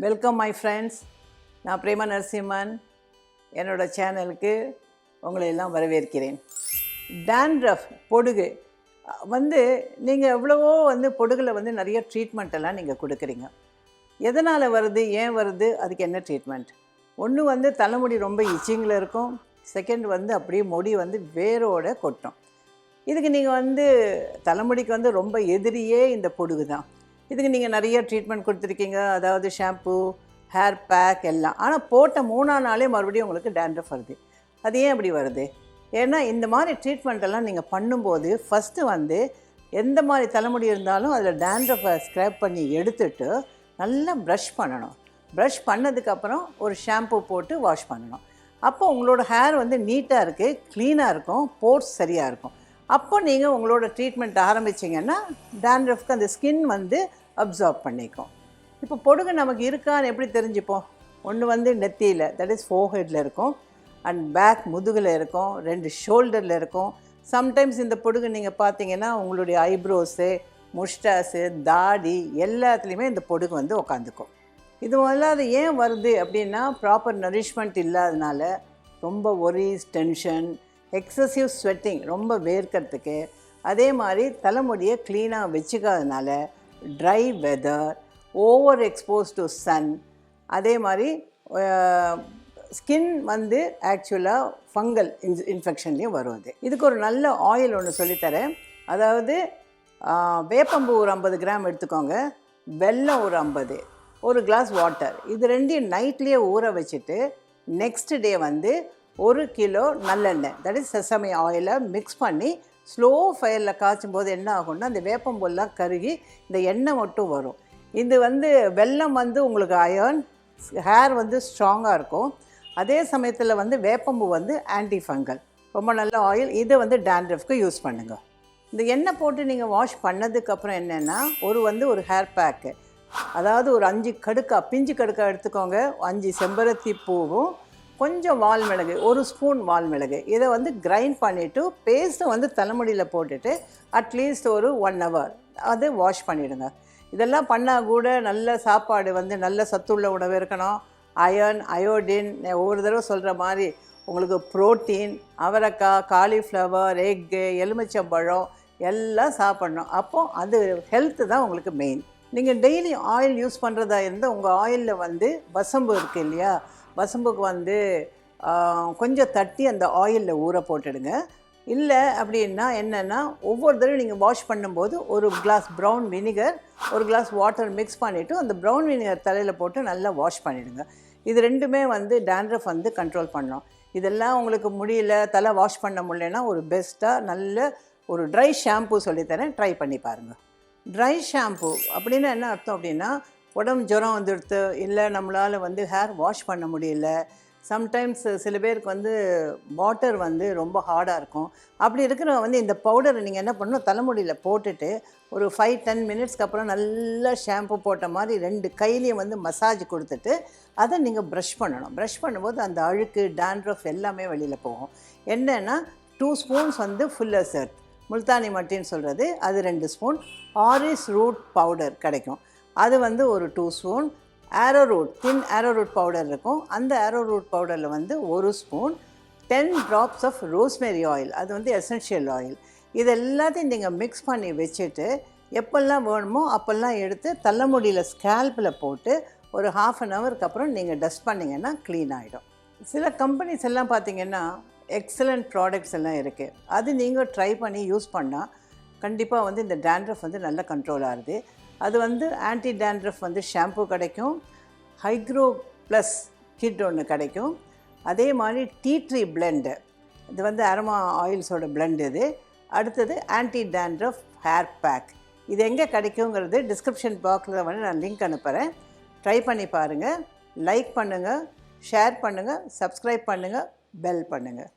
Welcome my friends. நான் பிரேமா நரசிம்மன். என்னோடய சேனலுக்கு உங்களை எல்லாம் வரவேற்கிறேன். டேண்ட்ரஃப் பொடுகு நீங்கள் எவ்வளவோ பொடுகில் நிறைய ட்ரீட்மெண்ட் எல்லாம் நீங்கள் கொடுக்குறீங்க. எதனால் வருது, ஏன் வருது, அதுக்கு என்ன ட்ரீட்மெண்ட்? ஒன்று தலைமுடி ரொம்ப இச்சிங்கில் இருக்கும். செகண்ட் அப்படியே முடி வேரோட கொட்டும். இதுக்கு நீங்கள் தலைமுடிக்கு ரொம்ப எதிரியே இந்த பொடுகு தான். இதுக்கு நீங்கள் நிறைய ட்ரீட்மெண்ட் கொடுத்துருக்கீங்க, அதாவது ஷாம்பூ, ஹேர் பேக் எல்லாம். ஆனால் போட்ட 3ஆம் நாளே மறுபடியும் உங்களுக்கு டேண்ட்ரஃப் வருது. அது ஏன் அப்படி வருது? ஏன்னா இந்த மாதிரி ட்ரீட்மெண்ட்டெல்லாம் நீங்கள் பண்ணும்போது ஃபஸ்ட்டு எந்த மாதிரி தலைமுடி இருந்தாலும் அதில் டேண்ட்ரஃபை ஸ்க்ராப் பண்ணி எடுத்துட்டு நல்லா ப்ரஷ் பண்ணணும். ப்ரஷ் பண்ணதுக்கப்புறம் ஒரு ஷாம்பூ போட்டு வாஷ் பண்ணணும். அப்போ உங்களோட ஹேர் நீட்டாக இருக்குது, க்ளீனாக இருக்கும், போர்ஸ் சரியாக இருக்கும். அப்போ நீங்கள் உங்களோட ட்ரீட்மெண்ட் ஆரம்பிச்சிங்கன்னா டேண்ட்ரஃப்க்கு அந்த ஸ்கின் அப்சார்ப் பண்ணிக்கும். இப்போ பொடுகு நமக்கு இருக்கான்னு எப்படி தெரிஞ்சுப்போம்? ஒன்று நெத்தியில், தட் இஸ் ஃபோர்ஹெட்டில் இருக்கும், அண்ட் பேக் முதுகில் இருக்கும், 2 ஷோல்டரில் இருக்கும். சம்டைம்ஸ் இந்த பொடுகு நீங்கள் பார்த்தீங்கன்னா உங்களுடைய ஐப்ரோஸு, முஸ்டாஸு, தாடி எல்லாத்துலேயுமே இந்த பொடுகு உட்காந்துக்கும். இது அது ஏன் வருது அப்படின்னா ப்ராப்பர் நரிஷ்மெண்ட் இல்லாதனால, ரொம்ப ஒரீஸ், டென்ஷன், எக்ஸசிவ் ஸ்வெட்டிங், ரொம்ப வேர்க்கிறதுக்கு, அதே மாதிரி தலைமுடியை க்ளீனாக வச்சுக்காதனால, dry weather, over expose to sun, அதே மாதிரி ஸ்கின் ஆக்சுவலாக ஃபங்கல் இன்ஃபெக்ஷன்லேயும் வரும். இதுக்கு ஒரு நல்ல ஆயில் ஒன்று சொல்லித்தரேன். அதாவது வேப்பம்பூ ஒரு 50 கிராம் எடுத்துக்கோங்க, வெல்லம் ஒரு 50, ஒரு கிளாஸ் வாட்டர். இது ரெண்டையும் நைட்லேயே ஊற வச்சுட்டு நெக்ஸ்ட் டே 1 கிலோ நல்லெண்ணெய், தட் இஸ் செசமி ஆயிலை மிக்ஸ் பண்ணி ஸ்லோ ஃபயரில் காய்ச்சும் போது என்ன ஆகும்னா அந்த வேப்பம்பூலாம் கருகி இந்த எண்ணெய் மட்டும் வரும். இது வெல்லம் உங்களுக்கு அயர்ன், ஹேர் ஸ்ட்ராங்காக இருக்கும். அதே சமயத்தில் வேப்பம்பூ ஆன்டி ஃபங்கல், ரொம்ப நல்ல ஆயில். இதை டேண்ட்ரஃப்க்கு யூஸ் பண்ணுங்கள். இந்த எண்ணெய் போட்டு நீங்கள் வாஷ் பண்ணதுக்கப்புறம் என்னென்னா ஒரு ஹேர் பேக்கு, அதாவது ஒரு 5 கடுக்கா, பிஞ்சு கடுக்கா எடுத்துக்கோங்க. 5 செம்பருத்தி பூவும் கொஞ்சம் வால்மிளகு, 1 ஸ்பூன் வால்மிளகு, இதை கிரைண்ட் பண்ணிவிட்டு பேஸ்ட்டை தலைமுடியில் போட்டுட்டு அட்லீஸ்ட் ஒரு 1 ஹவர் அது வாஷ் பண்ணிவிடுங்க. இதெல்லாம் பண்ணால் கூட நல்ல சாப்பாடு நல்ல சத்துள்ள உணவு இருக்கணும். அயர்ன், அயோடின், ஒவ்வொரு தடவை சொல்கிற மாதிரி உங்களுக்கு ப்ரோட்டீன், அவரைக்காய், காலிஃப்ளவர், எக்கு, எலுமிச்சம்பழம் எல்லாம் சாப்பிட்ணும். அப்போது அது ஹெல்த்து தான் உங்களுக்கு மெயின். நீங்கள் டெய்லி ஆயில் யூஸ் பண்ணுறதா இருந்தால் உங்கள் ஆயிலில் வசம்பு இருக்குது இல்லையா, வசம்புக்கு கொஞ்சம் தட்டி அந்த ஆயிலில் ஊற போட்டுடுங்க. இல்லை அப்படின்னா என்னென்னா ஒவ்வொரு தடவை நீங்கள் வாஷ் பண்ணும்போது ஒரு கிளாஸ் ப்ரௌன் வினிகர், ஒரு கிளாஸ் வாட்டர் மிக்ஸ் பண்ணிவிட்டு அந்த ப்ரௌன் வினிகர் தலையில் போட்டு நல்லா வாஷ் பண்ணிவிடுங்க. இது ரெண்டுமே டேண்ட்ரஃப் கண்ட்ரோல் பண்ணோம். இதெல்லாம் உங்களுக்கு முடியல, தலை வாஷ் பண்ண முடியலன்னா ஒரு பெஸ்ட்டாக நல்ல ஒரு ட்ரை ஷாம்பூ சொல்லித்தரேன், ட்ரை பண்ணி பாருங்கள். ட்ரை ஷாம்பூ அப்படின்னா என்ன அர்த்தம் அப்படின்னா, உடம்பு ஜுரம் வந்துடுத்து, இல்லை நம்மளால் ஹேர் வாஷ் பண்ண முடியல, சம்டைம்ஸ் சில பேருக்கு வாட்டர் ரொம்ப ஹார்டாக இருக்கும். அப்படி இருக்கிறவங்க இந்த பவுடரை நீங்கள் என்ன பண்ணணும், தலைமுடியில் போட்டுட்டு ஒரு 5-10 மினிட்ஸ்க்கு அப்புறம் நல்லா ஷாம்பு போட்ட மாதிரி 2 கையிலையும் மசாஜ் கொடுத்துட்டு அதை நீங்கள் ப்ரஷ் பண்ணணும். ப்ரஷ் பண்ணும்போது அந்த அழுக்கு, டேண்ட்ரஃப் எல்லாமே வெளியில் போகும். என்னென்னா 2 ஸ்பூன்ஸ் ஃபுல்லர்ஸ் எர்த், முல்தானி மட்டின்னு சொல்கிறது, அது 2 ஸ்பூன். ஆரிஸ் ரூட் பவுடர் கிடைக்கும், அது ஒரு 2 spoon. Arrow root, thin arrow root powder இருக்கும், அந்த ஆரோ ரூட் பவுடரில் 1 spoon. 10 drops of rosemary oil, அது எசென்ஷியல் ஆயில். இது எல்லாத்தையும் நீங்கள் மிக்ஸ் பண்ணி வச்சுட்டு எப்போல்லாம் வேணுமோ அப்போல்லாம் எடுத்து தலைமுடியில் ஸ்கேல்பில் போட்டு ஒரு 1/2 ஹவருக்கு அப்புறம் நீங்கள் டஸ்ட் பண்ணிங்கன்னா க்ளீன் ஆகிடும். சில கம்பெனிஸ் எல்லாம் பார்த்திங்கன்னா எக்ஸலண்ட் ப்ராடக்ட்ஸ் எல்லாம் இருக்குது. அது நீங்கள் ட்ரை பண்ணி யூஸ் பண்ணால் கண்டிப்பாக இந்த டேண்ட்ரஃப் நல்ல கண்ட்ரோல் ஆகுது. அது ஆன்டி-டேண்ட்ரஃப் ஷாம்பூ கிடைக்கும், ஹைக்ரோ ப்ளஸ் கிட் ஒன்று கிடைக்கும். அதே மாதிரி டீ ட்ரீ பிளெண்டு, இது அரோமா ஆயில்ஸோட பிளெண்ட். இது அடுத்தது ஆன்டி-டேண்ட்ரஃப் ஹேர் பேக். இது எங்கே கிடைக்குங்கிறது டிஸ்கிரிப்ஷன் பாக்ஸில் நான் லிங்க் அனுப்புகிறேன். ட்ரை பண்ணி பாருங்கள். லைக் பண்ணுங்கள், ஷேர் பண்ணுங்கள், சப்ஸ்கிரைப் பண்ணுங்கள், பெல் பண்ணுங்கள்.